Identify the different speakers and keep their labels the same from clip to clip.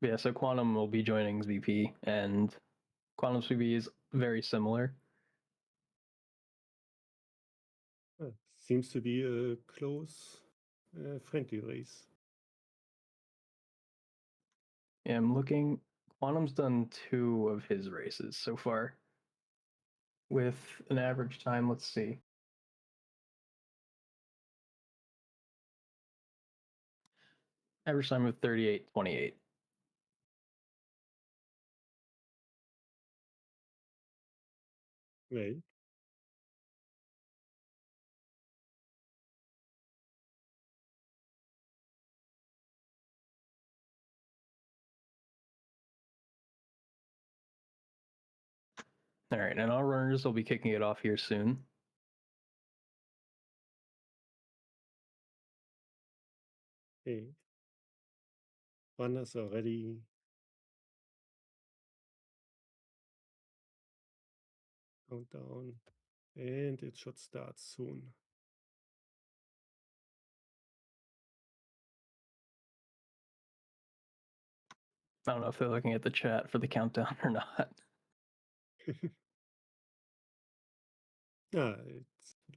Speaker 1: Yeah, so Quantum will be joining zP, and Quantum zP is very similar.
Speaker 2: Seems to be a close, friendly race.
Speaker 1: Yeah, I'm looking. Quantum's done 2 of his races so far, with an average time. Let's see. Average time of 38:28.
Speaker 2: Right.
Speaker 1: All right, and our runners will be kicking it off here soon.
Speaker 2: Okay. Runners are ready. Countdown. And it should start soon.
Speaker 1: I don't know if they're looking at the chat for the countdown or not.
Speaker 2: It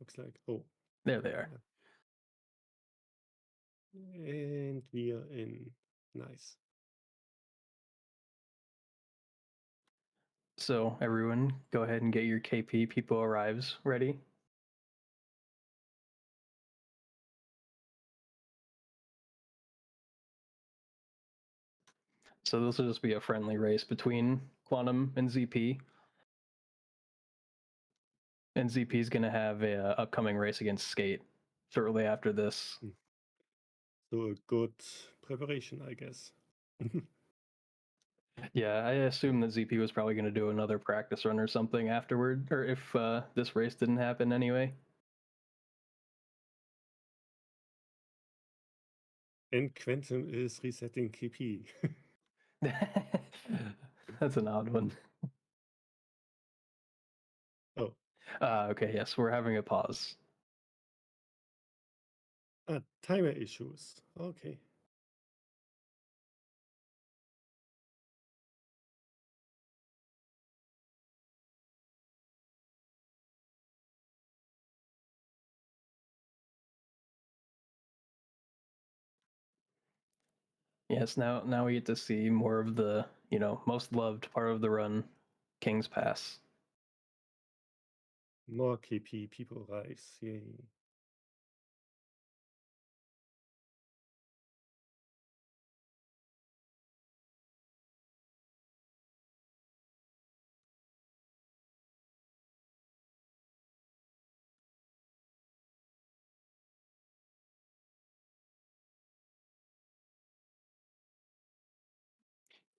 Speaker 2: looks like. Oh.
Speaker 1: There they are.
Speaker 2: Yeah. And we are in. Nice.
Speaker 1: So everyone, go ahead and get your KP people arrives ready. So this will just be a friendly race between Quantum and zP. And zP is going to have a upcoming race against Skate shortly after this.
Speaker 2: So a good preparation, I guess.
Speaker 1: Yeah, I assume that zP was probably going to do another practice run or something afterward, or if this race didn't happen anyway.
Speaker 2: And Quantum is resetting KP.
Speaker 1: That's an odd one.
Speaker 2: Oh.
Speaker 1: Okay, yes, we're having a pause.
Speaker 2: Timer issues. Okay.
Speaker 1: Yes, now we get to see more of the, most loved part of the run, King's Pass.
Speaker 2: More KP people rise. Yay.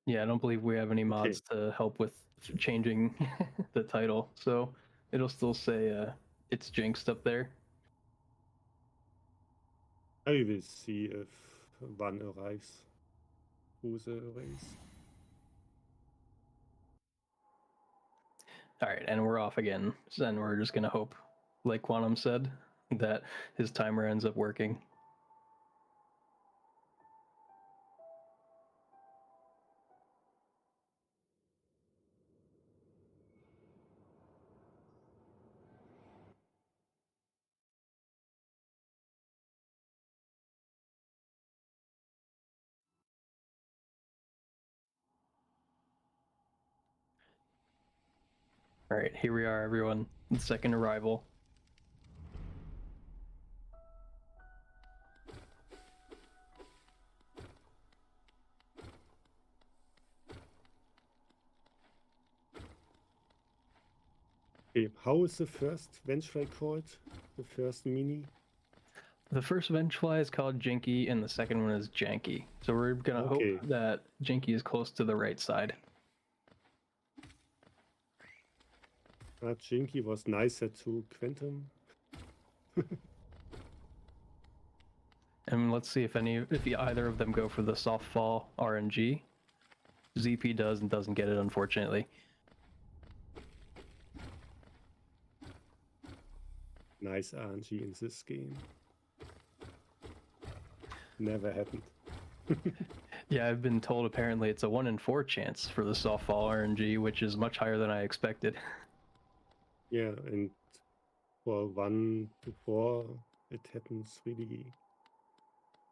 Speaker 1: Yeah, I don't believe we have any mods to help with changing the title, so it'll still say it's jinxed up there.
Speaker 2: I will see if one arrives through the race.
Speaker 1: All right, and we're off again. And we're just gonna hope, like Quantum said, that his timer ends up working. All right, here we are, everyone. The second arrival.
Speaker 2: Okay, how is the first Vengefly called? The first mini?
Speaker 1: The first Vengefly is called Jinky, and the second one is Janky. So we're gonna hope that Jinky is close to the right side.
Speaker 2: Jinky was nicer to Quantum.
Speaker 1: And let's see if either of them go for the softball RNG. zP does and doesn't get it, unfortunately.
Speaker 2: Nice RNG in this game. Never happened.
Speaker 1: Yeah, I've been told apparently it's a 1 in 4 chance for the softball RNG, which is much higher than I expected.
Speaker 2: Yeah, and for 1 to 4, it happens really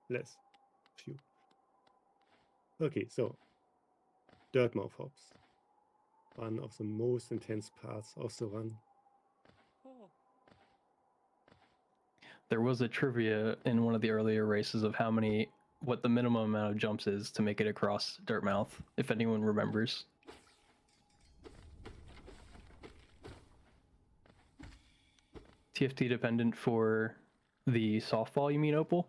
Speaker 2: less. Few. Okay, so dirt mouth hops. One of the most intense parts of the run.
Speaker 1: There was a trivia in one of the earlier races of what the minimum amount of jumps is to make it across Dirtmouth, if anyone remembers. TFT dependent for the softball, you mean, Opal?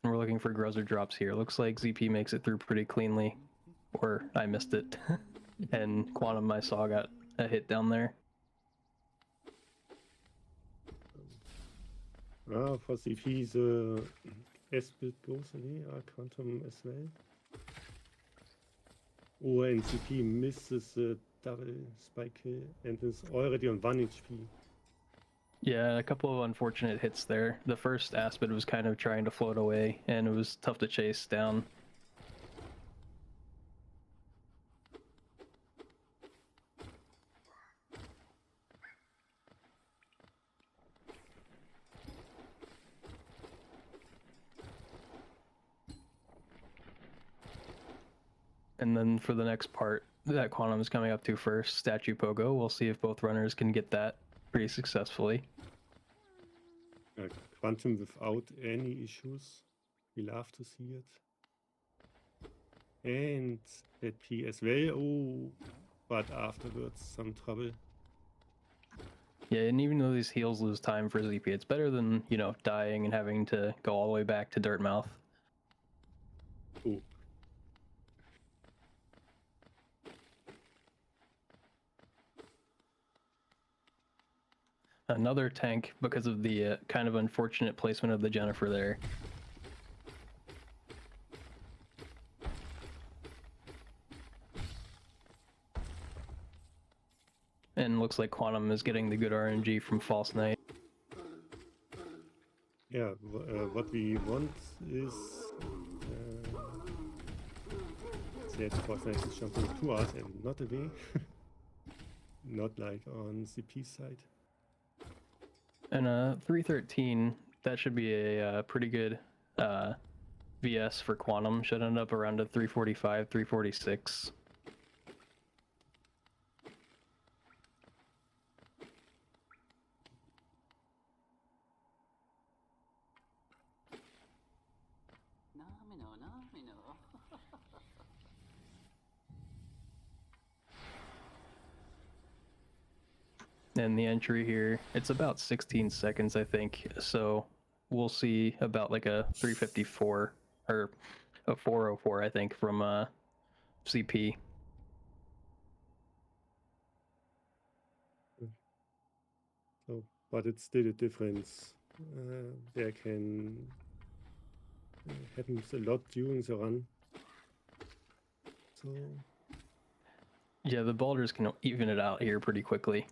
Speaker 1: And we're looking for gruzzer drops here. Looks like ZP makes it through pretty cleanly. Or I missed it. And Quantum, I saw, got a hit down there.
Speaker 2: For zP, the S-bit goes away, Quantum as well. Oh, and zP misses the double spike kill and is already on 1 HP.
Speaker 1: Yeah, a couple of unfortunate hits there. The first Aspid was kind of trying to float away, and it was tough to chase down. And then for the next part that Quantum is coming up to first, Statue Pogo, we'll see if both runners can get that pretty successfully.
Speaker 2: Quantum without any issues. We love to see it. And zP as well. Oh, but afterwards some trouble.
Speaker 1: Yeah, and even though these heals lose time for ZP, it's better than, dying and having to go all the way back to Dirtmouth.
Speaker 2: Oh.
Speaker 1: Another tank because of the kind of unfortunate placement of the Jennifer there. And looks like Quantum is getting the good RNG from False Knight.
Speaker 2: Yeah, what we want is that False Knight is jumping to us and not away. Not like on zP's side.
Speaker 1: And 313, that should be a pretty good VS for Quantum. Should end up around a 345, 346. And the entry here, it's about 16 seconds, I think. So we'll see about like a 354 or a 404, I think, from zP.
Speaker 2: So, but it's still a difference. There can happens a lot during the run. So
Speaker 1: yeah, the boulders can even it out here pretty quickly.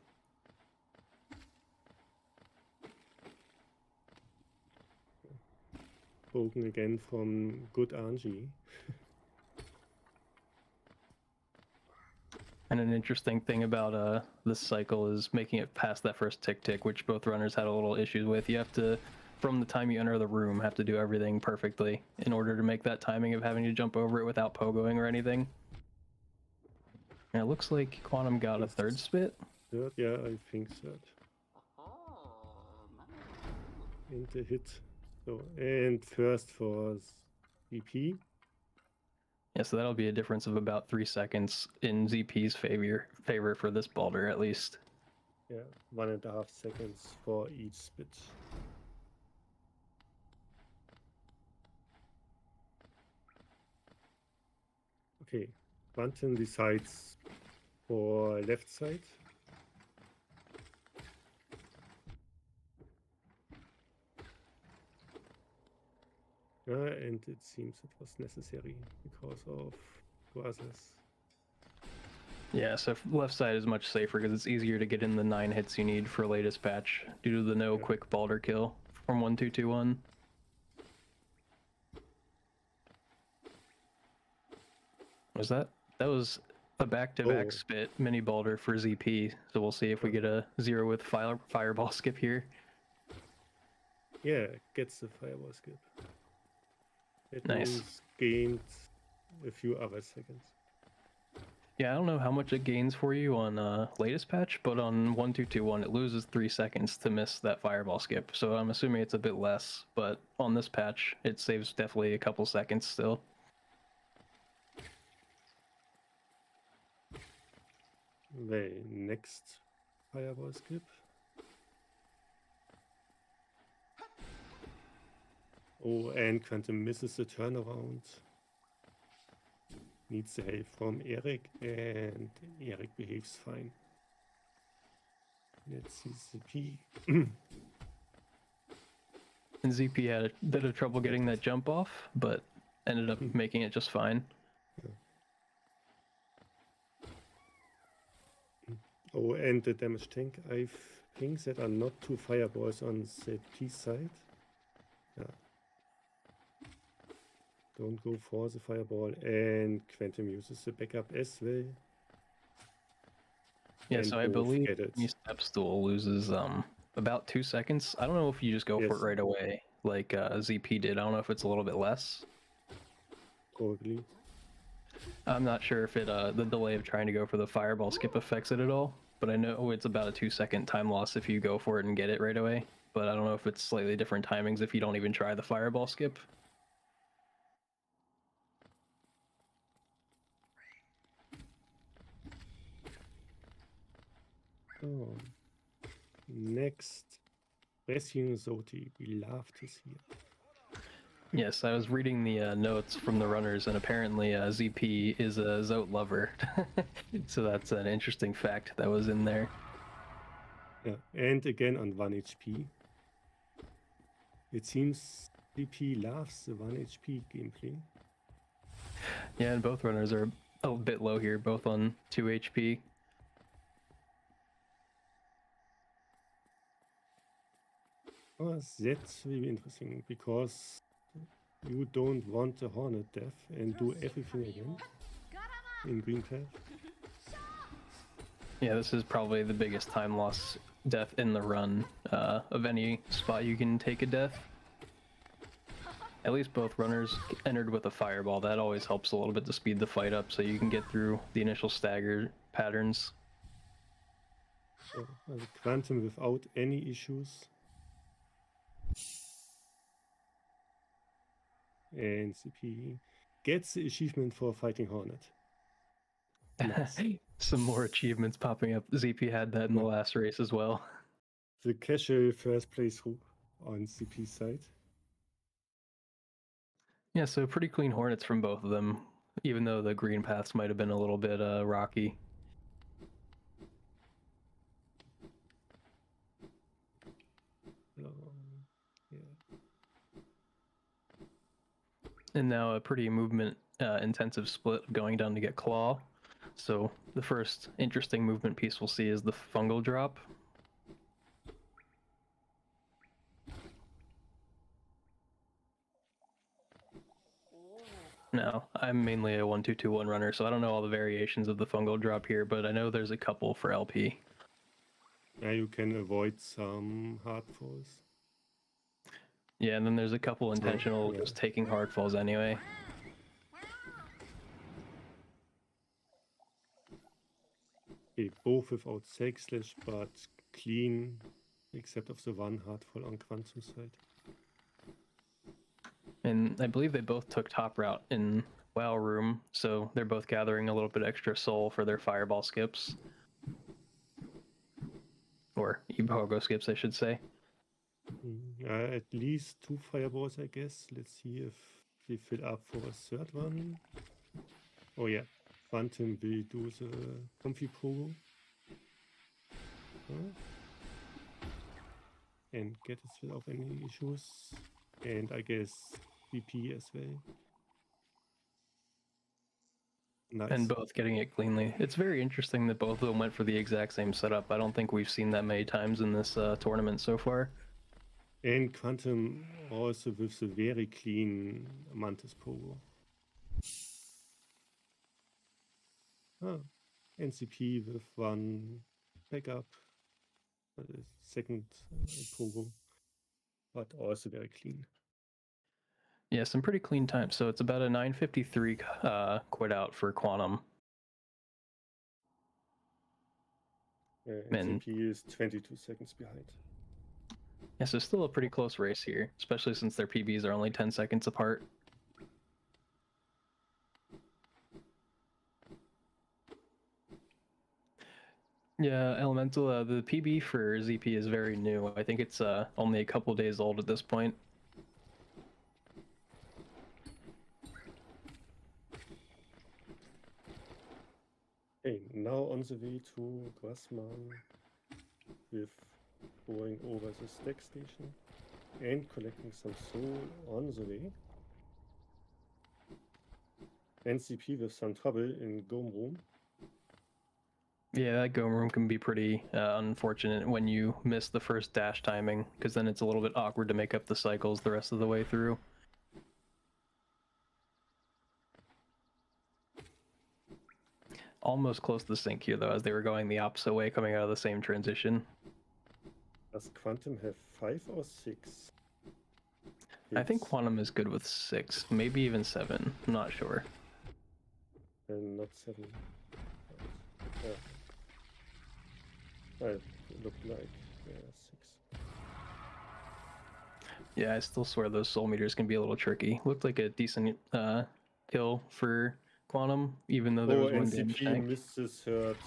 Speaker 2: broken again from good RNG.
Speaker 1: And an interesting thing about this cycle is making it past that first tick, which both runners had a little issues with. You have to, from the time you enter the room, have to do everything perfectly in order to make that timing of having to jump over it without pogoing or anything. And it looks like Quantum got a third spit.
Speaker 2: Third, yeah, I think third. And the hit. So, and first for zP.
Speaker 1: Yeah, so that'll be a difference of about 3 seconds in zP's favor for this boulder, at least.
Speaker 2: Yeah, 1.5 seconds for each spit. Okay, Quantum decides for left side. And it seems it was necessary because of brothers.
Speaker 1: Yeah, so left side is much safer because it's easier to get in the 9 hits you need for latest patch due to the no quick boulder kill from 1221. Was that was a back-to-back
Speaker 2: Oh.
Speaker 1: spit mini boulder for ZP, so we'll see if we get a 0 with fireball skip here.
Speaker 2: Yeah, gets the fireball skip. It
Speaker 1: Nice.
Speaker 2: means gained a few other seconds.
Speaker 1: Yeah, I don't know how much it gains for you on latest patch, but on 1.2.2.1 it loses 3 seconds to miss that fireball skip. So I'm assuming it's a bit less, but on this patch it saves definitely a couple seconds still.
Speaker 2: The next fireball skip. Oh, and Quantum misses the turnaround. Needs the help from Eric, and Eric behaves fine. Let's see ZP.
Speaker 1: And ZP had a bit of trouble getting that jump off, but ended up making it just fine.
Speaker 2: Oh, and the damage tank. I think that are not 2 fireballs on ZP side. Yeah. Don't go for the fireball, and Quantum uses the backup as well.
Speaker 1: Yeah,
Speaker 2: And
Speaker 1: so I
Speaker 2: both
Speaker 1: believe
Speaker 2: get it.
Speaker 1: any step stool loses about 2 seconds. I don't know if you just go for
Speaker 2: Yes.
Speaker 1: it right away like ZP did. I don't know if it's a little bit less.
Speaker 2: Probably.
Speaker 1: I'm not sure if it the delay of trying to go for the fireball skip affects it at all, but I know it's about a 2-second time loss if you go for it and get it right away. But I don't know if it's slightly different timings if you don't even try the fireball skip.
Speaker 2: Oh. Next, rescuing Zoti. We love to see it.
Speaker 1: Yes, I was reading the notes from the runners, and apparently ZP is a Zote lover. So that's an interesting fact that was in there.
Speaker 2: Yeah, and again on 1 HP. It seems ZP loves the 1 HP gameplay.
Speaker 1: Yeah, and both runners are a bit low here, both on 2 HP.
Speaker 2: Oh, that's really interesting, because you don't want the Hornet death and do everything again in green path.
Speaker 1: Yeah, this is probably the biggest time loss death in the run of any spot you can take a death. At least both runners entered with a fireball. That always helps a little bit to speed the fight up so you can get through the initial stagger patterns.
Speaker 2: So, Quantum without any issues. And CP gets the achievement for fighting Hornet. Nice.
Speaker 1: Some more achievements popping up. ZP had that in the last race as well.
Speaker 2: The casual first playthrough on CP side.
Speaker 1: Yeah, so pretty clean Hornets from both of them, even though the green paths might have been a little bit rocky.
Speaker 2: Yeah.
Speaker 1: And now a pretty movement intensive split going down to get Claw. So the first interesting movement piece we'll see is the fungal drop. Now, I'm mainly a 1-2-2-1 runner, so I don't know all the variations of the fungal drop here, but I know there's a couple for LP.
Speaker 2: Now you can avoid some hard falls.
Speaker 1: Yeah, and then there's a couple intentional just taking hard falls anyway.
Speaker 2: Okay, both without Sag Slash, but clean, except of the one hard fall on Quantum side.
Speaker 1: And I believe they both took top route in WoW Room, so they're both gathering a little bit extra soul for their fireball skips. Or Ibogo skips, I should say.
Speaker 2: At least 2 fireballs, I guess. Let's see if we fill up for a third one. Oh yeah, Quantum will do the comfy promo. And get it without any issues. And I guess VP as well. Nice.
Speaker 1: And both getting it cleanly. It's very interesting that both of them went for the exact same setup. I don't think we've seen that many times in this tournament so far.
Speaker 2: And Quantum also with the very clean Mantis Pogo. NCP with one backup, second pogo, but also very clean.
Speaker 1: Yeah, some pretty clean times. So it's about a 9:53 quit out for Quantum.
Speaker 2: NCP is 22 seconds behind.
Speaker 1: Yeah, so still a pretty close race here, especially since their PBs are only 10 seconds apart. Yeah, Elemental, the PB for ZP is very new. I think it's only a couple days old at this point.
Speaker 2: Okay, now on the way to Grassman with going over the stack station and collecting some soul on the way. NCP with some trouble in Gome Room.
Speaker 1: Yeah, that Gome Room can be pretty unfortunate when you miss the first dash timing, because then it's a little bit awkward to make up the cycles the rest of the way through. Almost close to the sync here, though, as they were going the opposite way, coming out of the same transition.
Speaker 2: Does Quantum have 5 or 6?
Speaker 1: I think Quantum is good with 6, maybe even 7. I'm not sure.
Speaker 2: And not 7. Yeah. It looked like 6.
Speaker 1: Yeah, I still swear those soul meters can be a little tricky. Looked like a decent kill for Quantum, even though there was one damage
Speaker 2: NCP
Speaker 1: tank.
Speaker 2: missed his third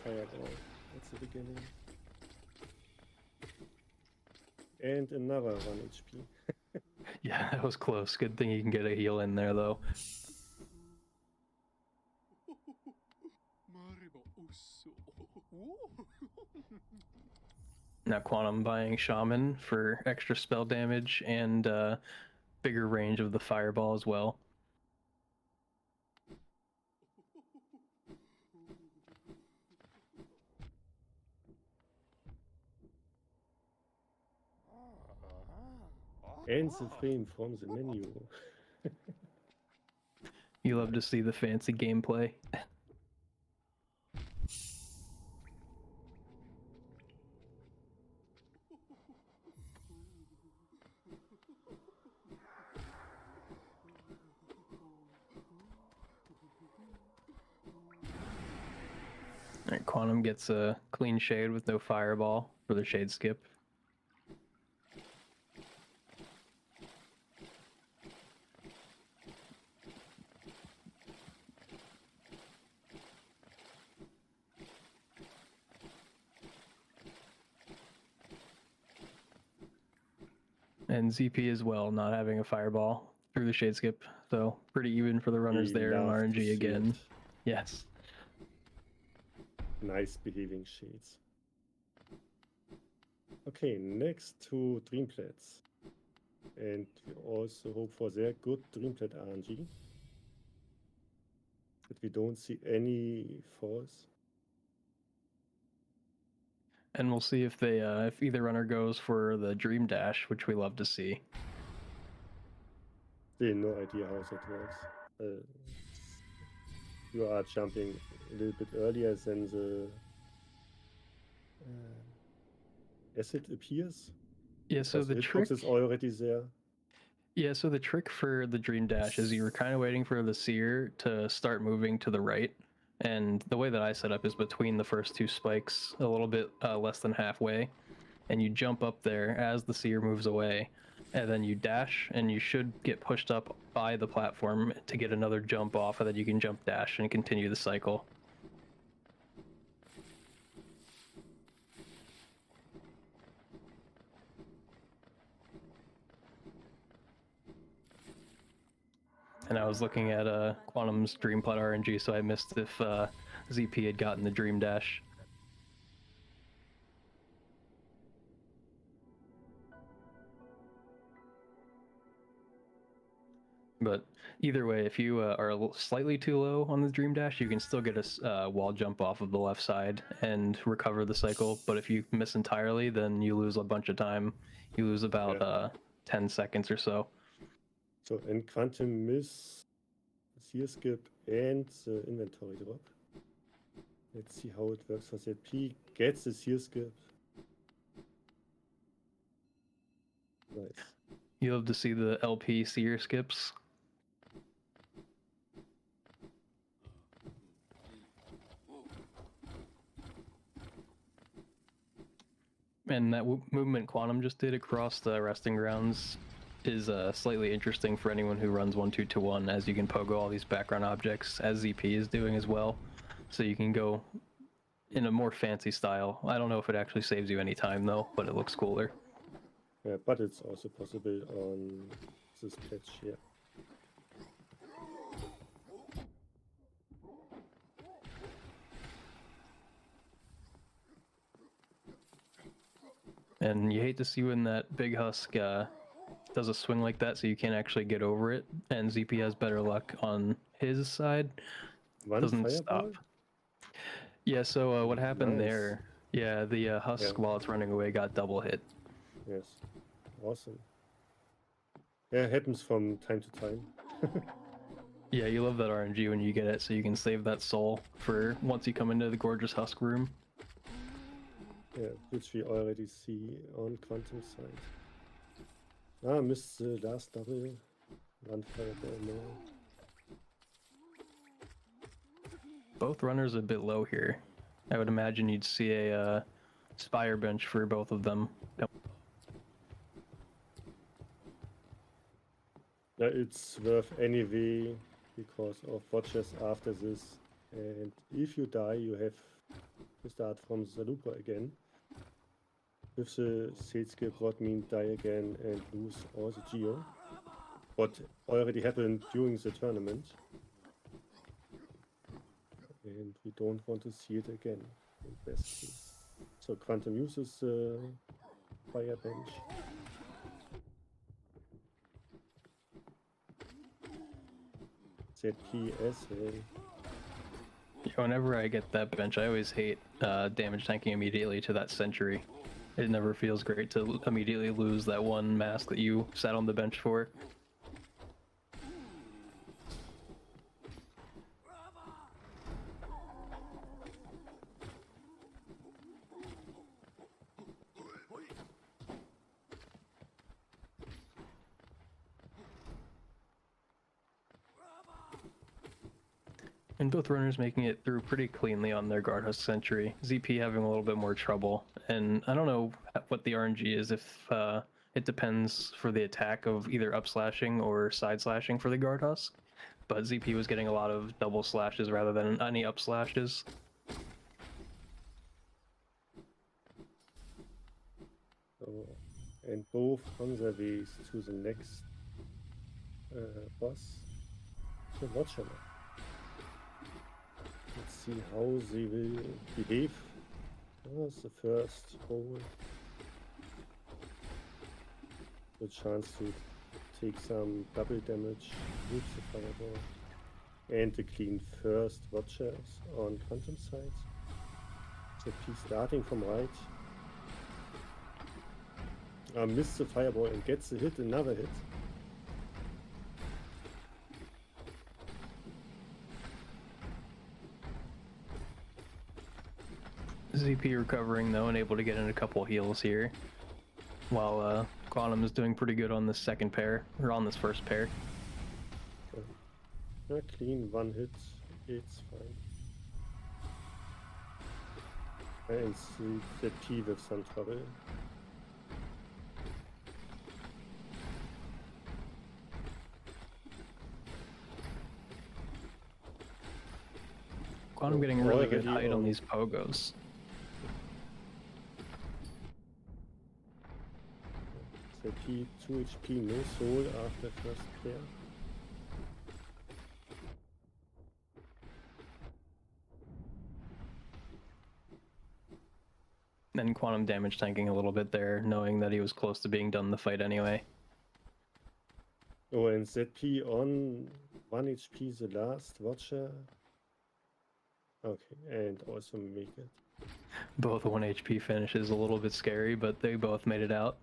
Speaker 2: fireball at the beginning. And another 1 HP.
Speaker 1: Yeah, that was close. Good thing you can get a heal in there, though. Now Quantum buying Shaman for extra spell damage and bigger range of the fireball as well.
Speaker 2: And the frame from the menu.
Speaker 1: You love to see the fancy gameplay. Alright, Quantum gets a clean shade with no fireball for the shade skip. And ZP as well, not having a fireball through the shade skip. So pretty even for the runners there on RNG again. Yes.
Speaker 2: Nice behaving shades. Okay, next to Dreamplats. And we also hope for their good Dreamplat RNG. That we don't see any falls.
Speaker 1: And we'll see if they if either runner goes for the Dream Dash, which we love to see.
Speaker 2: They have no idea how that works. You are jumping a little bit earlier than the asset appears.
Speaker 1: Yeah, so the trick
Speaker 2: is already there.
Speaker 1: Yeah, so the trick for the Dream Dash is you were kind of waiting for the seer to start moving to the right. And the way that I set up is between the first two spikes, a little bit less than halfway. And you jump up there as the seer moves away. And then you dash, and you should get pushed up by the platform to get another jump off, and then you can jump dash and continue the cycle. And I was looking at Quantum's Dreamplat RNG, so I missed if ZP had gotten the Dream Dash. But either way, if you are slightly too low on the Dream Dash, you can still get a wall jump off of the left side and recover the cycle. But if you miss entirely, then you lose a bunch of time. You lose about 10 seconds or so.
Speaker 2: So, and Quantum miss seer skip and the inventory drop. Let's see how it works for zP. Gets the seal skip. Nice.
Speaker 1: You love to see the LP seer skips. And that movement Quantum just did across the resting grounds is slightly interesting for anyone who runs 1-2-1, as you can pogo all these background objects, as zP is doing as well. So you can go in a more fancy style. I don't know if it actually saves you any time though, but it looks cooler.
Speaker 2: Yeah, but it's also possible on this patch here.
Speaker 1: And you hate to see when that big husk does a swing like that, so you can't actually get over it. And zP has better luck on his side.
Speaker 2: One
Speaker 1: Doesn't
Speaker 2: fireball?
Speaker 1: stop. Yeah, so what happened
Speaker 2: Nice.
Speaker 1: there? Yeah, the husk, while it's running away, got double hit.
Speaker 2: Yes. Awesome. Yeah, it happens from time to time.
Speaker 1: Yeah, you love that RNG when you get it, so you can save that soul for once you come into the gorgeous husk room.
Speaker 2: Yeah, which we already see on Quantum side. Ah, missed the last double. One fireball more.
Speaker 1: Both runners a bit low here. I would imagine you'd see a spire bench for both of them.
Speaker 2: Yeah, it's worth anyway because of watches after this. And if you die, you have to start from the looper again. With the sales skip, what means die again and lose all the geo. What already happened during the tournament. And we don't want to see it again, in best case. So Quantum uses fire bench. zP as well.
Speaker 1: Whenever I get that bench, I always hate damage tanking immediately to that sentry. It never feels great to immediately lose that one mask that you sat on the bench for. And both runners making it through pretty cleanly on their guard husk sentry. zP having a little bit more trouble. And I don't know what the RNG is, if it depends for the attack of either up slashing or side slashing for the guard husk. But zP was getting a lot of double slashes rather than any up slashes.
Speaker 2: So, and both on their ways to the next boss, the Watcher. Let's see how they will behave. That's the first hole. The chance to take some double damage with the fireball. And the clean first Watchers on Quantum side. zP starting from right. Missed the fireball and gets a hit, another hit.
Speaker 1: zP recovering though and able to get in a couple heals here. While Quantum is doing pretty good on this second pair, or on this first pair.
Speaker 2: Clean one hit, it's fine. And see the P with some trouble.
Speaker 1: Quantum getting really good height on these pogos.
Speaker 2: zP 2 HP, no soul after first pair.
Speaker 1: Then Quantum damage tanking a little bit there, knowing that he was close to being done the fight anyway.
Speaker 2: Oh, and zP on 1 HP, the last Watcher. Okay, and also make it.
Speaker 1: Both 1 HP finishes a little bit scary, but they both made it out.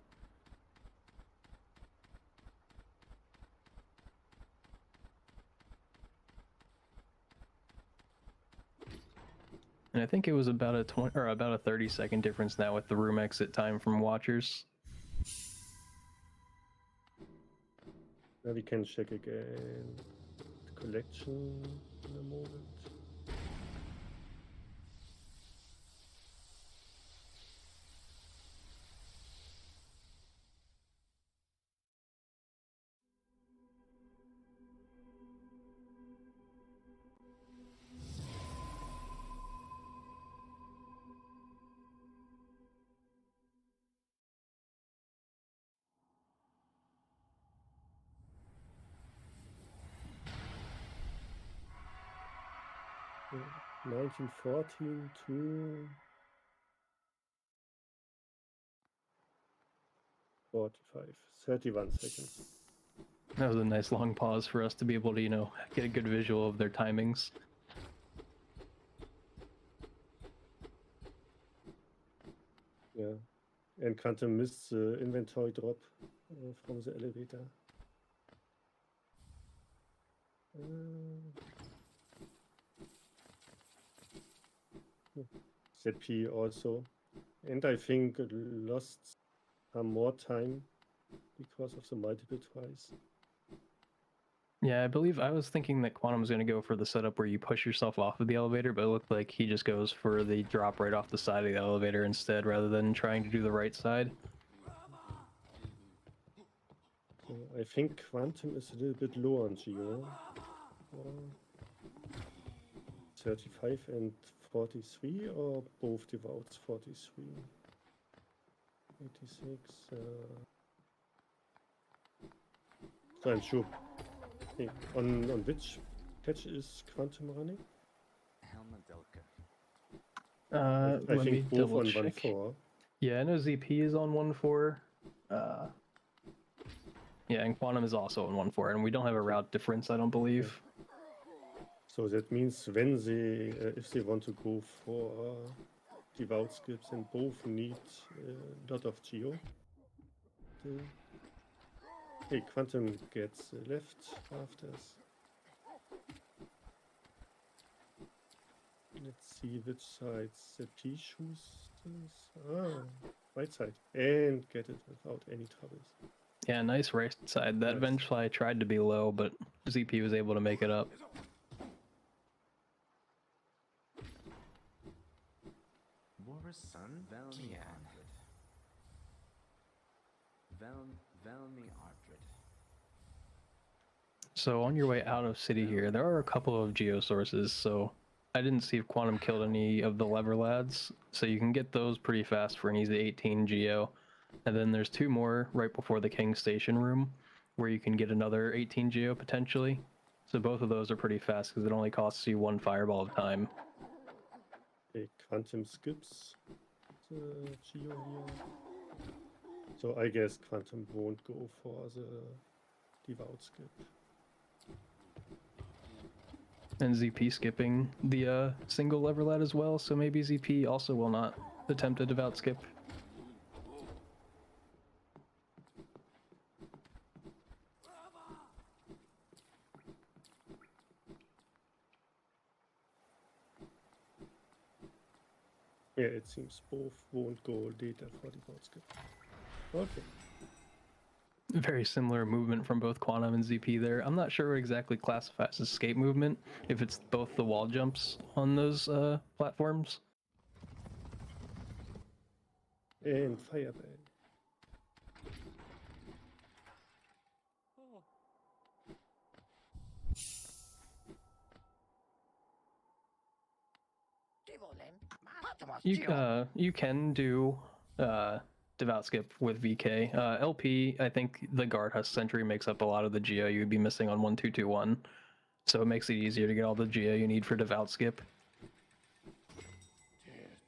Speaker 1: And I think it was about a 20 or about a 30-second difference now with the room exit time from watchers.
Speaker 2: Now we can check again the collection in a moment. Yeah, 1914 to 45, 31 seconds.
Speaker 1: That was a nice long pause for us to be able to, get a good visual of their timings.
Speaker 2: Yeah, and Quantum missed the inventory drop from the elevator. zP also, and I think lost some more time because of the multiple tries.
Speaker 1: Yeah, I believe I was thinking that Quantum was going to go for the setup where you push yourself off of the elevator, but it looked like he just goes for the drop right off the side of the elevator instead, rather than trying to do the right side.
Speaker 2: So I think Quantum is a little bit low on Geo. 35 and 43, or both devoutes 43? 86. So I'm sure. Hey, on which patch is Quantum running? I
Speaker 1: Let me
Speaker 2: think both
Speaker 1: double
Speaker 2: on
Speaker 1: check.
Speaker 2: 1.4.
Speaker 1: Yeah, I know zP is on 1.4. Yeah, and Quantum is also on 1.4, and we don't have a route difference, I don't believe.
Speaker 2: So that means when they, if they want to go for devout skips, and both need a lot of geo. Hey, Quantum gets left afters. Let's see which side zP chooses. Right side. And get it without any troubles.
Speaker 1: Yeah, nice right side. That
Speaker 2: Nice.
Speaker 1: Vengefly tried to be low, but zP was able to make it up. So on your way out of city here, there are a couple of geo sources, so I didn't see if Quantum killed any of the lever lads, so you can get those pretty fast for an easy 18 geo. And then there's two more right before the King Station room, where you can get another 18 geo potentially. So both of those are pretty fast because it only costs you one fireball of time.
Speaker 2: Okay, Quantum skips the geo here. So I guess Quantum won't go for the devout skip.
Speaker 1: And zP skipping the single lever lad as well, so maybe zP also will not attempt a devout skip.
Speaker 2: Yeah, it seems both won't go data for devout skip. Okay.
Speaker 1: Very similar movement from both Quantum and zP there. I'm not sure what exactly classifies as escape movement, if it's both the wall jumps on those platforms.
Speaker 2: And Fireball.
Speaker 1: You can do devout skip with VK. LP, I think the guard has sentry makes up a lot of the geo you'd be missing on 1221, so it makes it easier to get all the geo you need for devout skip.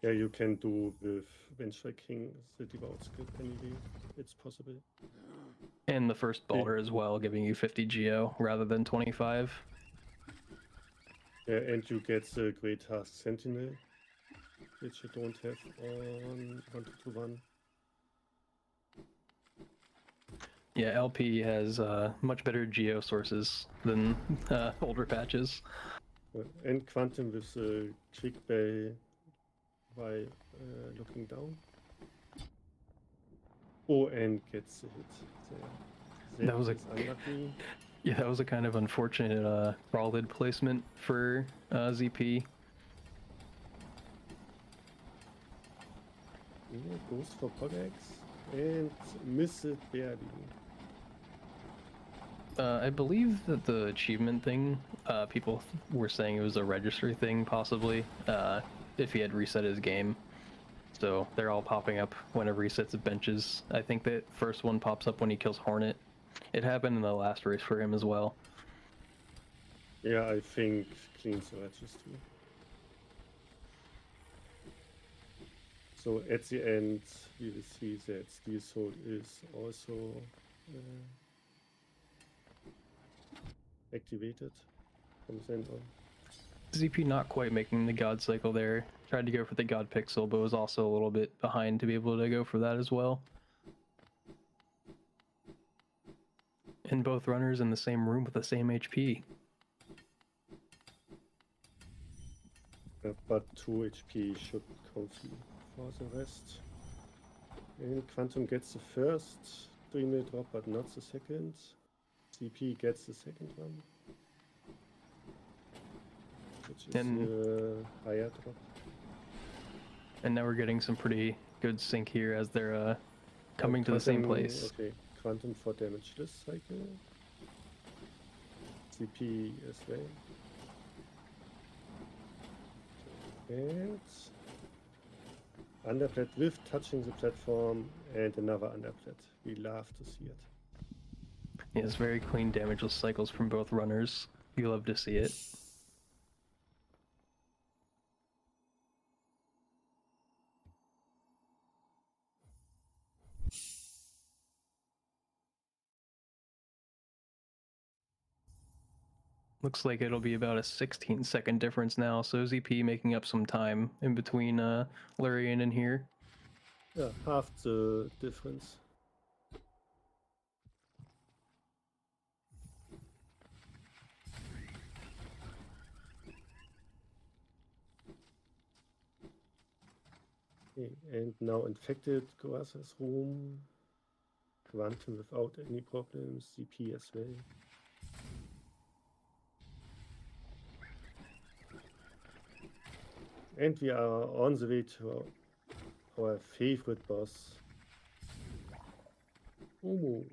Speaker 2: Yeah, you can do with Venture King the devout skip anyway. It's possible.
Speaker 1: And the first bolter as well, giving you 50 geo rather than 25.
Speaker 2: Yeah, and you get the Great Task Sentinel, which you don't have on 1221.
Speaker 1: Yeah, LP has much better geo sources than older patches.
Speaker 2: And Quantum with the Quick Bell by looking down. Oh, and gets a hit there.
Speaker 1: That was a
Speaker 2: unlucky.
Speaker 1: Yeah, that was a kind of unfortunate crawl lid placement for ZP.
Speaker 2: Yeah, goes for Pogax and misses barely.
Speaker 1: I believe that the achievement thing, people were saying it was a registry thing, possibly, if he had reset his game. So they're all popping up whenever he sets up benches. I think that first one pops up when he kills Hornet. It happened in the last race for him as well.
Speaker 2: Yeah, I think cleans the registry. So at the end, we will see that Steel Soul is also activated from then on.
Speaker 1: ZP not quite making the God cycle there. Tried to go for the God pixel, but was also a little bit behind to be able to go for that as well. And both runners in the same room with the same HP.
Speaker 2: But 2 HP should be comfy for the rest. And Quantum gets the first 3-minute drop, but not the second. CP gets the second one, which is a higher drop.
Speaker 1: And now we're getting some pretty good sync here as they're coming to the same place.
Speaker 2: Okay, Quantum for damageless cycle. CP as well. And underplat with touching the platform and another underplat. We love to see it.
Speaker 1: Yes, very clean damageless cycles from both runners. You love to see it. Looks like it'll be about a 16-second difference now, so ZP making up some time in between Lurian and here.
Speaker 2: Yeah, half the difference. Okay, and now infected Goasa's room. Quantum without any problems. CP as well. And we are on the way to our favorite boss. Umu.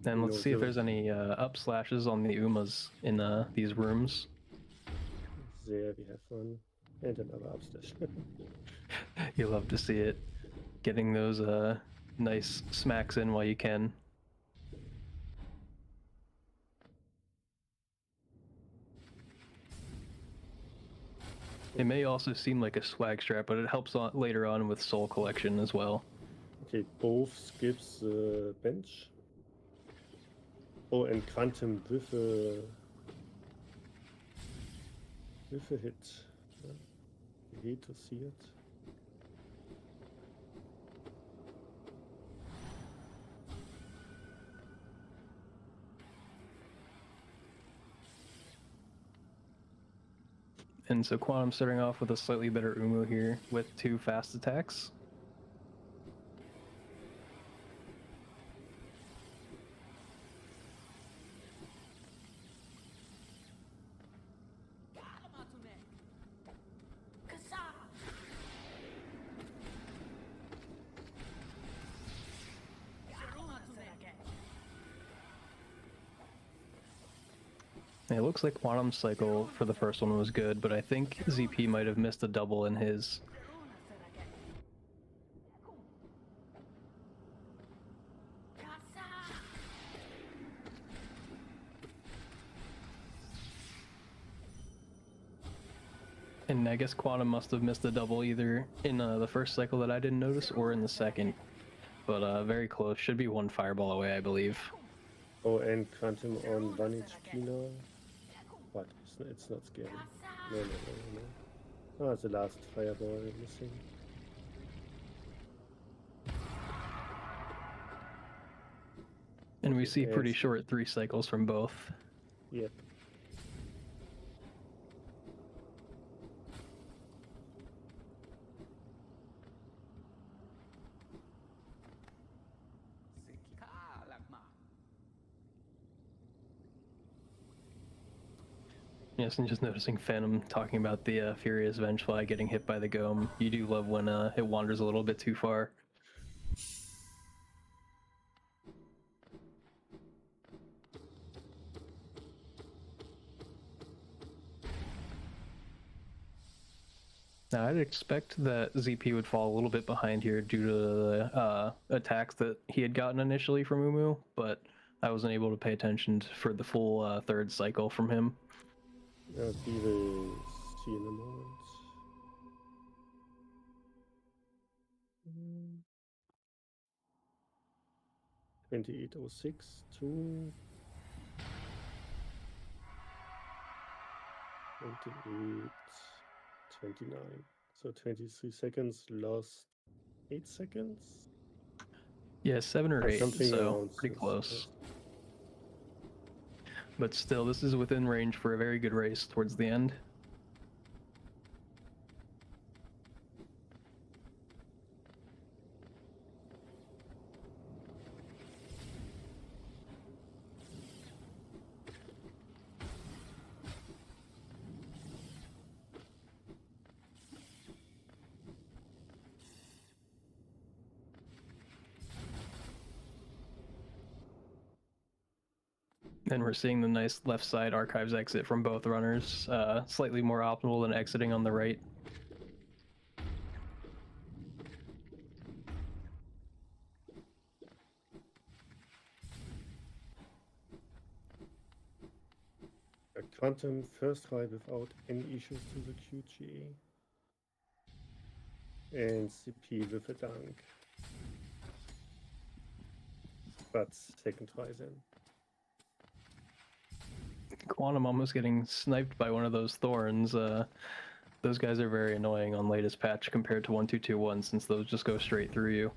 Speaker 1: And let's see if there's any up slashes on the Umas in these rooms.
Speaker 2: There we have one. And another upslash.
Speaker 1: You love to see it. Getting those nice smacks in while you can. It may also seem like a swag strap, but it helps later on with soul collection as well.
Speaker 2: Okay, both skips the bench. Oh, and Quantum with a hit. I hate to see it.
Speaker 1: And so Quantum starting off with a slightly better Umu here with 2 fast attacks. It looks like Quantum Cycle for the first one was good, but I think ZP might have missed a double in his. And I guess Quantum must have missed a double either in the first cycle that I didn't notice or in the second. But very close. Should be 1 fireball away, I believe.
Speaker 2: Oh, and Quantum on 1 HP now. But it's not scary. No. Ah, the last fireball missing.
Speaker 1: And we see pretty short 3 cycles from both.
Speaker 2: Yep.
Speaker 1: Yes, and just noticing Phantom talking about the Furious Vengefly getting hit by the Gome. You do love when it wanders a little bit too far. Now, I'd expect that ZP would fall a little bit behind here due to the attacks that he had gotten initially from Umu, but I wasn't able to pay attention for the full third cycle from him.
Speaker 2: We will see in a moment. 2806 to 2829. So 23 seconds, lost 8 seconds.
Speaker 1: Yeah, 7 or 8,
Speaker 2: Something
Speaker 1: so
Speaker 2: around
Speaker 1: pretty
Speaker 2: this,
Speaker 1: close.
Speaker 2: yes.
Speaker 1: But still, this is within range for a very good race towards the end. And we're seeing the nice left side archives exit from both runners, slightly more optimal than exiting on the right.
Speaker 2: A Quantum first try without any issues to the QGA. And CP with a dunk. But second try then.
Speaker 1: Quantum almost getting sniped by one of those thorns. Those guys are very annoying on latest patch compared to 1221 since those just go straight through you.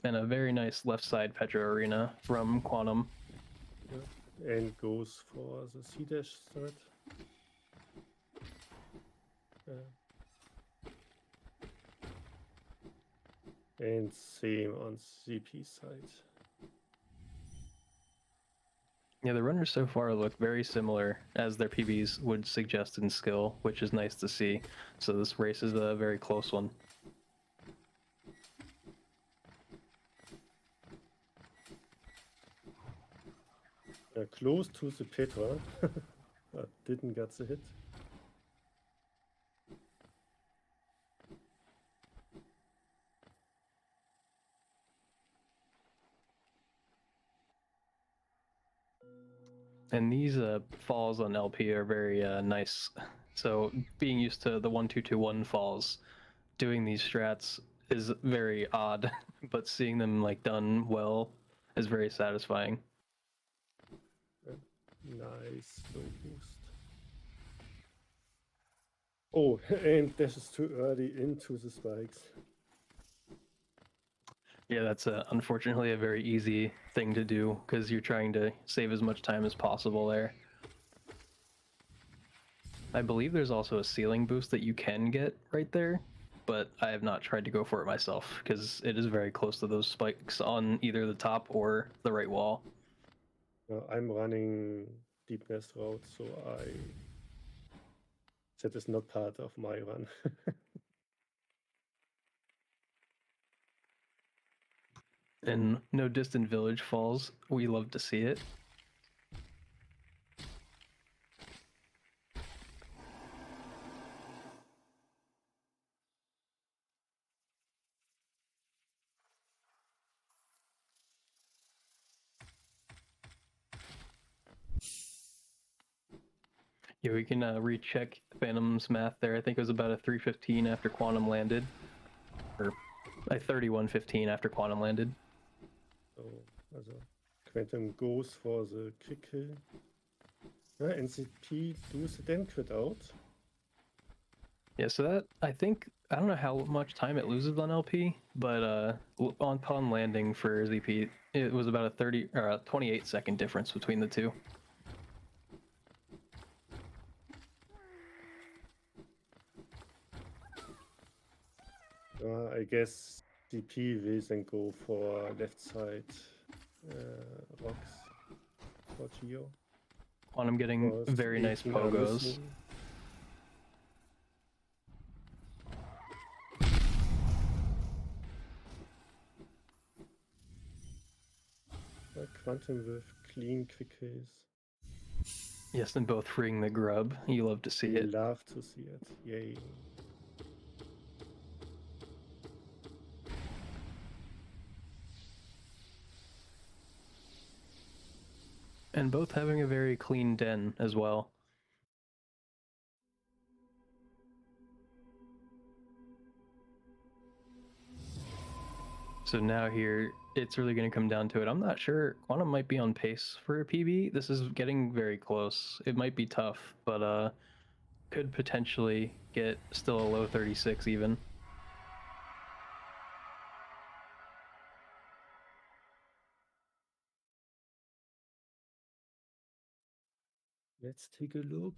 Speaker 1: And a very nice left side Petra Arena from Quantum.
Speaker 2: Yeah. And goes for the C-dash start. And same on CP side.
Speaker 1: Yeah, the runners so far look very similar as their PBs would suggest in skill, which is nice to see. So this race is a very close one.
Speaker 2: Close to the Petra, but didn't get the hit.
Speaker 1: And these falls on LP are very nice. So being used to the 1221 falls, doing these strats is very odd, but seeing them like done well is very satisfying.
Speaker 2: Nice low boost. Oh, and this is too early into the spikes.
Speaker 1: Yeah, that's unfortunately a very easy thing to do because you're trying to save as much time as possible there. I believe there's also a ceiling boost that you can get right there, but I have not tried to go for it myself because it is very close to those spikes on either the top or the right wall.
Speaker 2: I'm running deep nest route, so that is not part of my run.
Speaker 1: And no distant village falls. We love to see it. Yeah, we can recheck Phantom's math there. I think it was about a 315 after Quantum landed, or a 3115 after Quantum landed.
Speaker 2: So, also Quantum goes for the quick kill. And CP does then crit out.
Speaker 1: Yeah, so that, I don't know how much time it loses on LP, but upon landing for ZP, it was about a 30 or a 28 second difference between the two.
Speaker 2: I guess DP will then go for left side rocks for Geo.
Speaker 1: Quantum getting
Speaker 2: Because
Speaker 1: very nice
Speaker 2: 18 are
Speaker 1: pogos.
Speaker 2: missing. Quantum with clean quick kills.
Speaker 1: Yes, and both freeing the grub. You love to see
Speaker 2: We
Speaker 1: it.
Speaker 2: love to see it. Yay.
Speaker 1: And both having a very clean den as well. So now here, it's really going to come down to it. I'm not sure. Quantum might be on pace for a PB. This is getting very close. It might be tough, but could potentially get still a low 36 even.
Speaker 2: Let's take a look.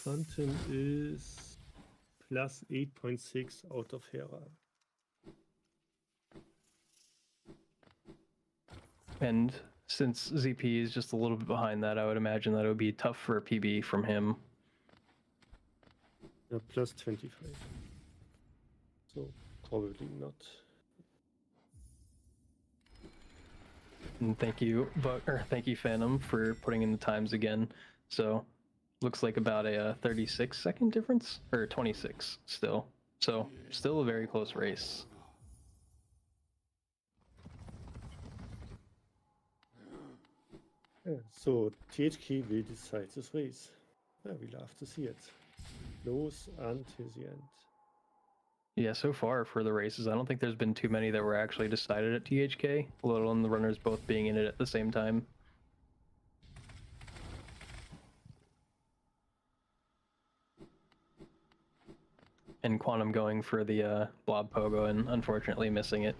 Speaker 2: Quantum is plus 8.6 out of Hera.
Speaker 1: And since ZP is just a little bit behind that, I would imagine that it would be tough for a PB from him.
Speaker 2: Plus 25. So probably not.
Speaker 1: And thank you, thank you, Phantom, for putting in the times again. So looks like about a 36-second difference, or 26 still. So still a very close race.
Speaker 2: Yeah, so THK will decide this race. Yeah, we love to see it. Close until the end.
Speaker 1: Yeah, so far for the races, I don't think there's been too many that were actually decided at THK, let alone the runners both being in it at the same time. And Quantum going for the blob pogo and unfortunately missing it.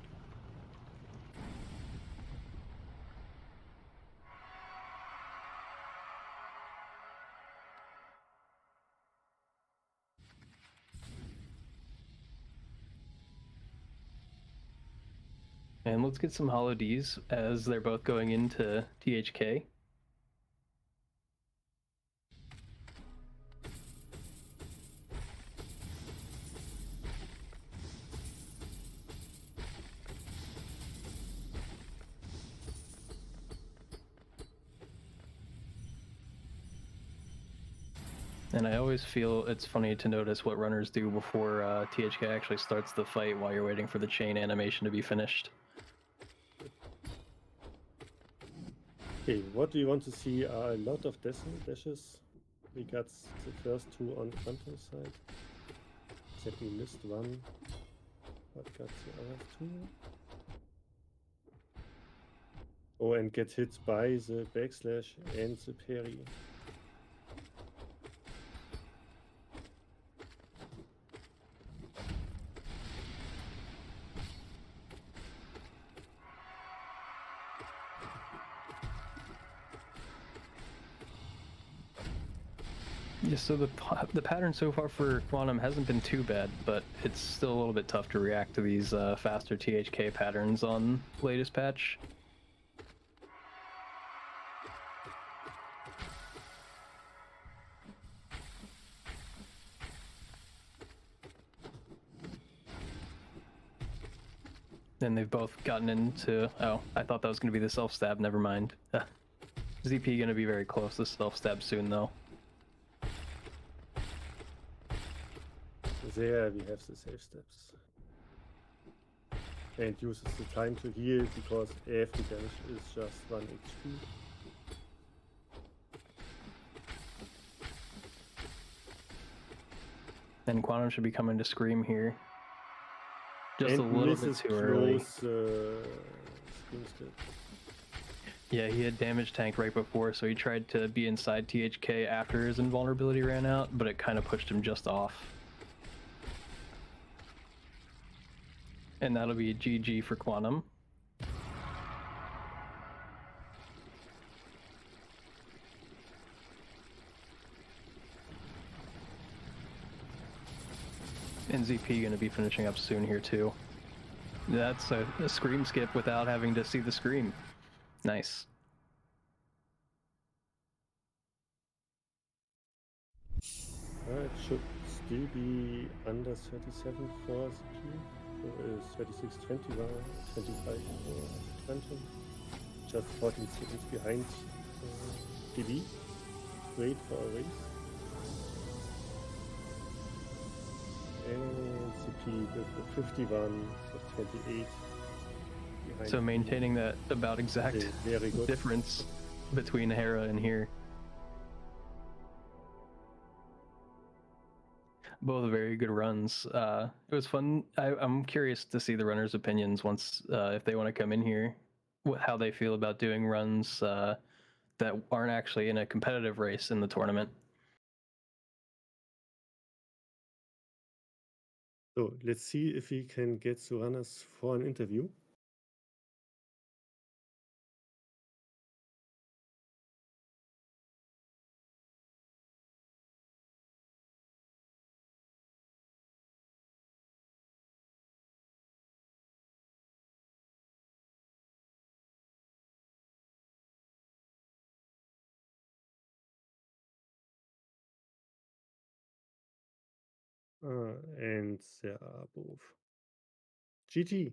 Speaker 1: And let's get some Hollow Ds as they're both going into THK. And I always feel it's funny to notice what runners do before THK actually starts the fight while you're waiting for the chain animation to be finished.
Speaker 2: Okay, what do you want to see are a lot of dashes. We got the first two on Quantum side. Except we missed one, but got the other two. Oh, and get hit by the backslash and the parry.
Speaker 1: Yeah, so the pattern so far for Quantum hasn't been too bad, but it's still a little bit tough to react to these faster THK patterns on latest patch. And they've both gotten into... Oh, I thought that was going to be the self-stab, never mind. ZP going to be very close to self-stab soon, though.
Speaker 2: There we have the safe steps. And uses the time to heal because every damage is just 1 HP.
Speaker 1: And Quantum should be coming to Scream here. Just
Speaker 2: and
Speaker 1: a little bit too early. Yeah, he had damage tanked right before, so he tried to be inside THK after his invulnerability ran out, but it kind of pushed him just off. And that'll be GG for Quantum. And ZP going to be finishing up soon here too. That's a scream skip without having to see the scream. Nice.
Speaker 2: It should still be under 37 for zP. So 36.20 25 for Quantum. Just 14 seconds behind DB. Wait for a race. And CP with a 51, so 28. Behind
Speaker 1: So
Speaker 2: DB.
Speaker 1: maintaining that about exact
Speaker 2: Very good
Speaker 1: difference between Hera and here. Both very good runs. It was fun. I'm curious to see the runners' opinions once, if they want to come in here, how they feel about doing runs that aren't actually in a competitive race in the tournament.
Speaker 2: So let's see if we can get the runners for an interview. And there are both. GG.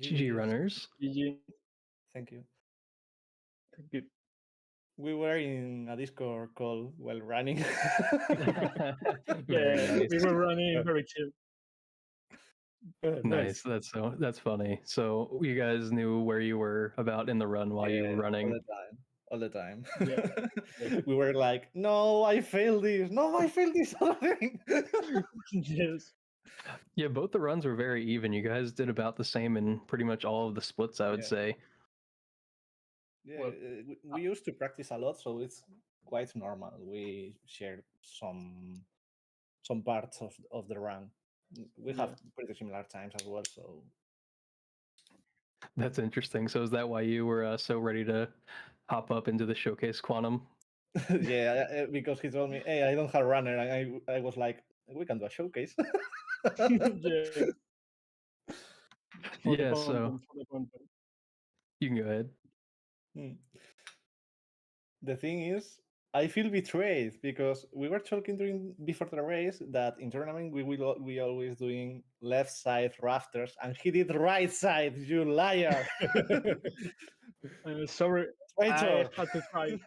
Speaker 1: GG runners.
Speaker 3: GG. Thank you. Good. We were in a Discord call while running.
Speaker 1: Very nice.
Speaker 3: We were running very chill.
Speaker 1: Nice. That's funny. So you guys knew where you were about in the run while you were running.
Speaker 4: All the time.
Speaker 3: Yeah.
Speaker 4: We were like, no, I failed this. No, I failed this other thing.
Speaker 3: Yes.
Speaker 1: Yeah, both the runs were very even. You guys did about the same in pretty much all of the splits, I would
Speaker 4: Yeah.
Speaker 1: say.
Speaker 4: Yeah,
Speaker 3: Well,
Speaker 4: we used to practice a lot, so it's quite normal. We shared some parts of the run. We have pretty similar times as well, so
Speaker 1: That's interesting. So is that why you were so ready to hop up into the showcase quantum?
Speaker 4: yeah, because he told me, "Hey, I don't have a runner," and I was like, "We can do a showcase."
Speaker 3: yeah. For the
Speaker 1: Yeah,
Speaker 3: content,
Speaker 1: so
Speaker 3: for the content.
Speaker 1: you can go ahead.
Speaker 4: The thing is, I feel betrayed because we were talking before the race that in tournament we always doing left side rafters, and he did right side. You liar!
Speaker 3: Sorry, I
Speaker 4: Traitor!
Speaker 3: had to try.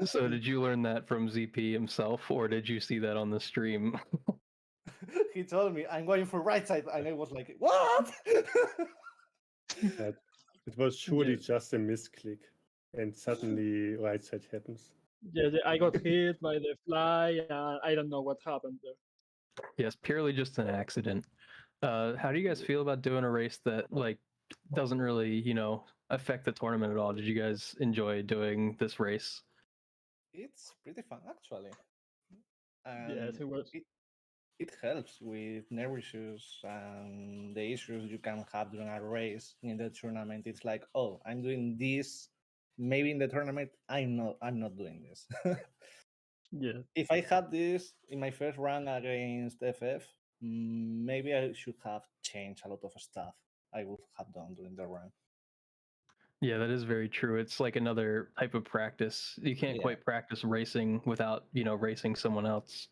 Speaker 1: So did you learn that from ZP himself, or did you see that on the stream?
Speaker 4: He told me I'm going for right side, and I was like, "What?"
Speaker 2: It was surely just a misclick, and suddenly right side happens.
Speaker 3: Yeah, I got hit by the fly. I don't know what happened there.
Speaker 1: Yes, purely just an accident. How do you guys feel about doing a race that like doesn't really, affect the tournament at all? Did you guys enjoy doing this race?
Speaker 4: It's pretty fun actually.
Speaker 3: Yes, it was.
Speaker 4: It helps with nervous issues and the issues you can have during a race in the tournament. It's like, oh, I'm doing this. Maybe in the tournament, I'm not doing this.
Speaker 3: Yeah.
Speaker 4: If I had this in my first run against FF, maybe I should have changed a lot of stuff I would have done during the run.
Speaker 1: Yeah, that is very true. It's like another type of practice. You can't quite practice racing without, racing someone else.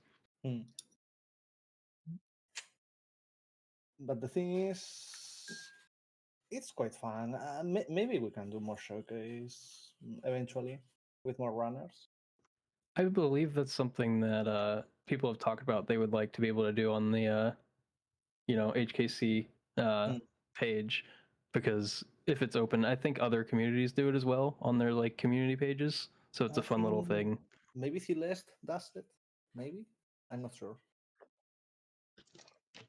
Speaker 4: But the thing is, it's quite fun. Maybe we can do more showcase eventually with more runners.
Speaker 1: I believe that's something that people have talked about. They would like to be able to do on the HKC page, because if it's open, I think other communities do it as well on their like community pages. So it's a fun little thing.
Speaker 4: Maybe Celeste does it. Maybe, I'm not sure.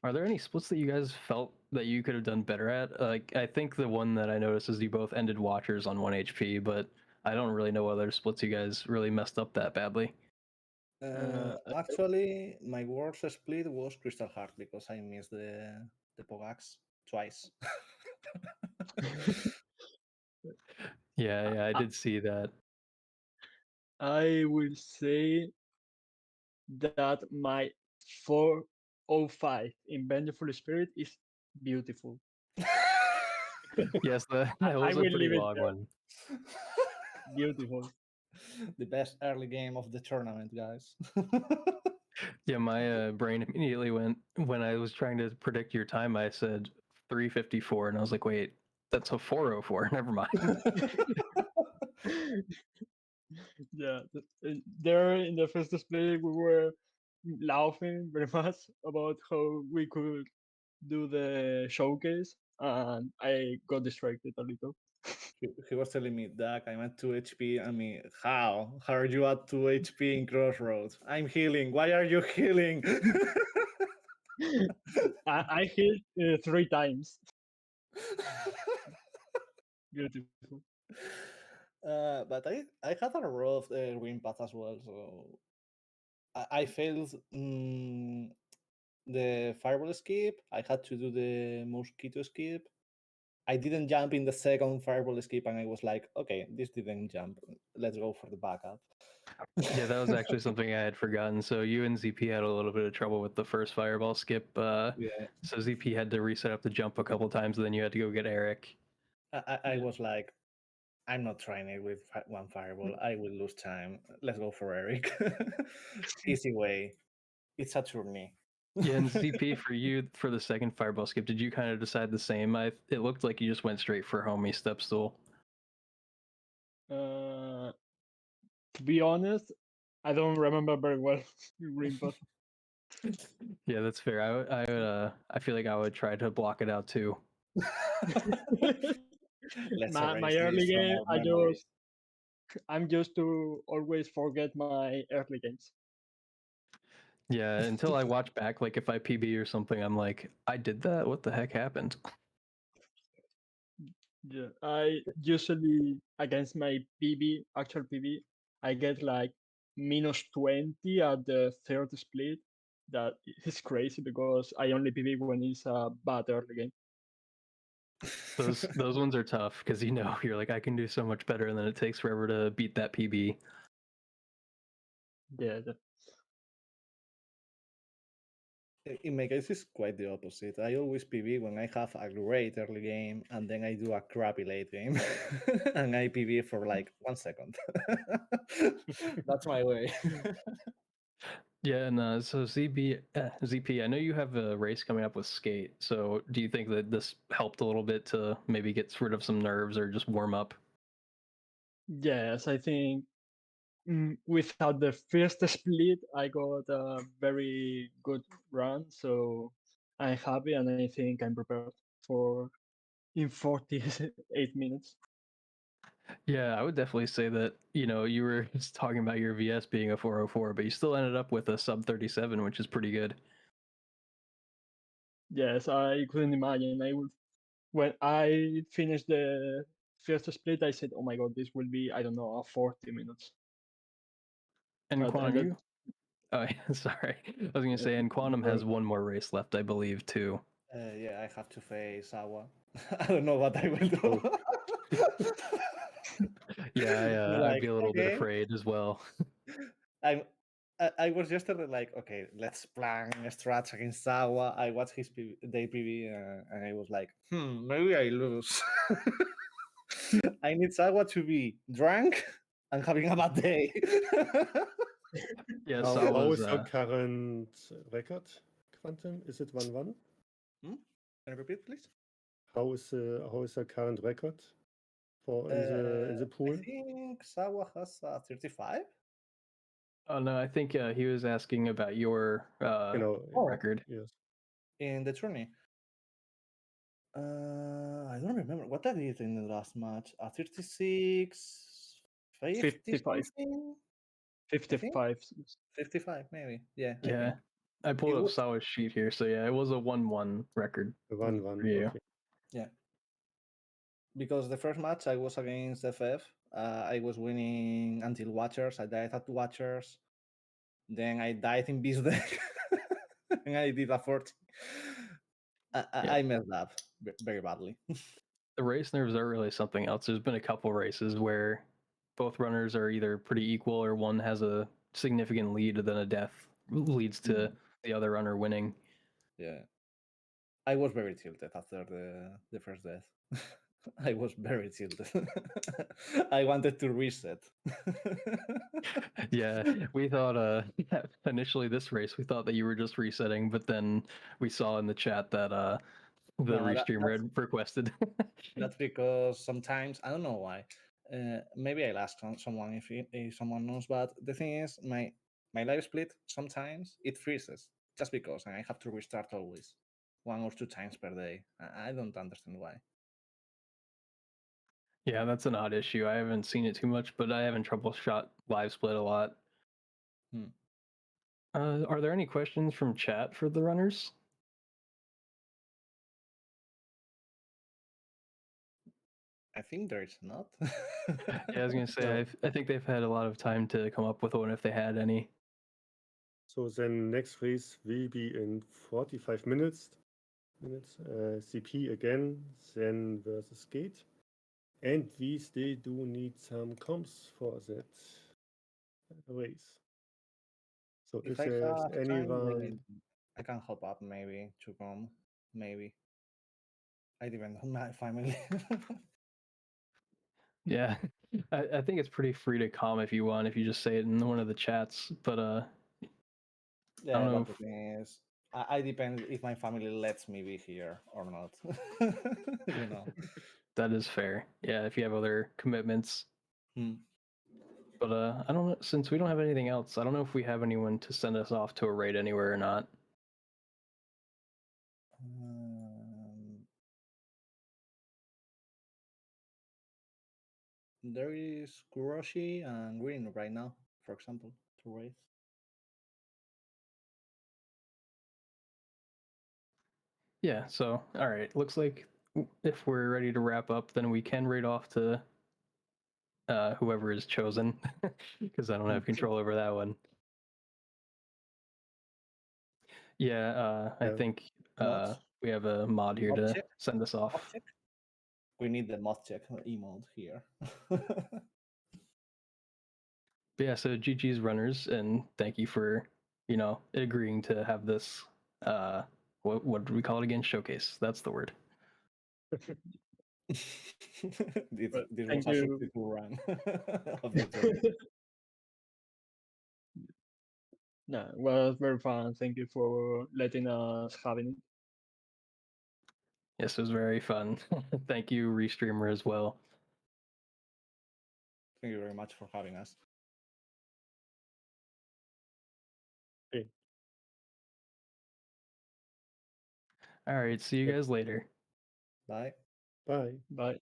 Speaker 1: Are there any splits that you guys felt that you could have done better at? Like, I think the one that I noticed is you both ended Watchers on 1 HP, but I don't really know other splits you guys really messed up that badly.
Speaker 4: Actually, my worst split was Crystal Heart because I missed the Pogax twice.
Speaker 1: Yeah, I did see that.
Speaker 3: I will say that my 405 in Vengeful Spirit is
Speaker 5: Beautiful.
Speaker 1: Yes, that
Speaker 5: I
Speaker 1: was a
Speaker 5: will
Speaker 1: pretty
Speaker 5: leave it
Speaker 1: long
Speaker 5: there.
Speaker 1: one.
Speaker 5: Beautiful.
Speaker 4: The best early game of the tournament, guys.
Speaker 1: Yeah, my brain immediately went when I was trying to predict your time. I said 3:54, and I was like, wait, that's a 4:04. Never mind.
Speaker 5: Yeah, there in the first split we were laughing very much about how we could do the showcase, and I got distracted a little.
Speaker 4: He was telling me, Duck, I'm at 2 HP. I mean, how? How are you at 2 HP in Crossroads? I'm healing. Why are you healing?
Speaker 5: I hit 3 times. Beautiful.
Speaker 4: But I had a rough win path as well, so I failed the fireball skip. I had to do the mosquito skip. I didn't jump in the second fireball skip, and I was like, okay, this didn't jump. Let's go for the backup.
Speaker 1: Yeah, that was actually something I had forgotten. So you and ZP had a little bit of trouble with the first fireball skip.
Speaker 4: Yeah.
Speaker 1: So ZP had to reset up the jump a couple times, and then you had to go get Eric.
Speaker 4: I was like, I'm not trying it with one fireball. I will lose time. Let's go for Eric. Easy way. It's a tourney.
Speaker 1: Yeah, and ZP for you for the second fireball skip, did you kind of decide the same? It looked like you just went straight for homie step stool.
Speaker 5: To be honest, I don't remember very well Green Path.
Speaker 1: Yeah, that's fair. I feel like I would try to block it out too.
Speaker 4: Let's
Speaker 5: my
Speaker 4: erase
Speaker 5: early
Speaker 4: this from
Speaker 5: game,
Speaker 4: our memories.
Speaker 5: I'm used to always forget my early games.
Speaker 1: Yeah, until I watch back, like if I PB or something, I'm like, I did that. What the heck happened?
Speaker 5: Yeah, I usually against my actual PB, I get like -20 at the third split. That is crazy because I only PB when it's a bad early game.
Speaker 1: Those ones are tough because you're like I can do so much better, and then it takes forever to beat that PB.
Speaker 5: Yeah,
Speaker 4: In my case, it's quite the opposite. I always PB when I have a great early game, and then I do a crappy late game, and I PB for like 1 second. That's my way.
Speaker 1: Yeah, and so ZP, I know you have a race coming up with Skate. So do you think that this helped a little bit to maybe get rid of some nerves or just warm up?
Speaker 5: yes, I think without the first split, I got a very good run, so I'm happy and I think I'm prepared for in 48 minutes.
Speaker 1: Yeah, I would definitely say that, you were just talking about your VS being a 404, but you still ended up with a sub 37, which is pretty good.
Speaker 5: Yes, I couldn't imagine. When I finished the first split, I said, "Oh my god, this will be I don't know 40 minutes."
Speaker 1: And
Speaker 5: But
Speaker 1: Quantum,
Speaker 5: ended.
Speaker 1: oh, yeah, sorry. I was going to say, and Quantum has one more race left, I believe, too.
Speaker 4: Yeah, I have to face Awa. I don't know what I will do.
Speaker 1: Yeah, I'd
Speaker 4: Like,
Speaker 1: be a little bit
Speaker 4: okay.
Speaker 1: afraid as well.
Speaker 4: I was yesterday like, okay, let's plan strats against Sawa. I watched his day PV and I was like, maybe I lose. I need Sawa to be drunk and having a bad day.
Speaker 1: Yeah,
Speaker 2: How is
Speaker 1: Sawa's,
Speaker 2: your current record, Quantum? Is it 1-1?
Speaker 4: Can you repeat, please?
Speaker 2: How is the current record for in the pool?
Speaker 4: I think Sawa has 35.
Speaker 1: oh no, I think he was asking about your record.
Speaker 2: Yes.
Speaker 4: In the tourney. I don't remember what I did in the last match. 36, 50
Speaker 5: 55.
Speaker 4: something?
Speaker 5: 55.
Speaker 4: 55, maybe. Yeah.
Speaker 1: Yeah, I pulled
Speaker 4: It
Speaker 1: up
Speaker 4: was-
Speaker 1: Sawa's sheet here, so yeah, it was a 1-1 record.
Speaker 2: A 1-1.
Speaker 1: For you.
Speaker 2: Okay.
Speaker 4: Yeah. Because the first match I was against FF. I was winning until Watchers. I died at Watchers. Then I died in Beast Deck. and I did a 40. I messed up very badly.
Speaker 1: The race nerves are really something else. There's been a couple races where both runners are either pretty equal or one has a significant lead, then a death leads to the other runner winning.
Speaker 4: Yeah. I was very tilted after the first death. I was very tilted. I wanted to reset.
Speaker 1: Yeah, we thought initially this race we thought that you were just resetting, but then we saw in the chat that the
Speaker 4: No,
Speaker 1: restreamer had requested.
Speaker 4: that's because sometimes I don't know why. Maybe I'll ask someone if someone knows. But the thing is, my live split sometimes it freezes just because, and I have to restart always, 1 or 2 times per day. I don't understand why.
Speaker 1: Yeah, that's an odd issue. I haven't seen it too much, but I haven't troubleshot live split a lot.
Speaker 4: Hmm.
Speaker 1: Are there any questions from chat for the runners?
Speaker 4: I think there is not.
Speaker 1: Yeah, I was gonna say
Speaker 2: No.
Speaker 1: I think they've had a lot of time to come up with one if they had any.
Speaker 2: So then next race will be in 45 minutes. CP again, then versus Gate. And we still do need some comms for that race. So if
Speaker 4: If I
Speaker 2: there's
Speaker 4: have time,
Speaker 2: anyone,
Speaker 4: maybe I can hop up maybe to come. Maybe. I depend on my family.
Speaker 1: Yeah, I think it's pretty free to come if you want, if you just say it in one of the chats. But I don't
Speaker 4: Yeah,
Speaker 1: know
Speaker 4: but the thing is, I depend if my family lets me be here or not. You know.
Speaker 1: that is fair. Yeah, if you have other commitments.
Speaker 4: Hmm.
Speaker 1: But I don't know, since we don't have anything else, I don't know if we have anyone to send us off to a raid anywhere or not.
Speaker 4: There is Kuroshi and Green right now, for example, to raise.
Speaker 1: Yeah, so all right, looks like if we're ready to wrap up, then we can raid off to whoever is chosen, because I don't have control over that one. Yeah, I
Speaker 2: Yeah.
Speaker 1: think
Speaker 4: Mods?
Speaker 1: we have a mod here
Speaker 4: Mod
Speaker 1: to
Speaker 4: check?
Speaker 1: send us
Speaker 4: Mod
Speaker 1: off.
Speaker 4: check? We need the mod check emote here.
Speaker 1: But yeah, so GG's runners, and thank you for agreeing to have this. What do we call it again? Showcase. That's the word.
Speaker 4: this
Speaker 5: Well,
Speaker 4: this was
Speaker 5: thank
Speaker 4: a
Speaker 5: you.
Speaker 4: successful run of the tournament.
Speaker 5: No, it was very fun. Thank you for letting us having it.
Speaker 1: Yes, it was very fun. Thank you, Restreamer, as well.
Speaker 4: Thank you very much for having us.
Speaker 1: All right, see you guys later.
Speaker 4: Bye.
Speaker 2: bye.
Speaker 5: Bye.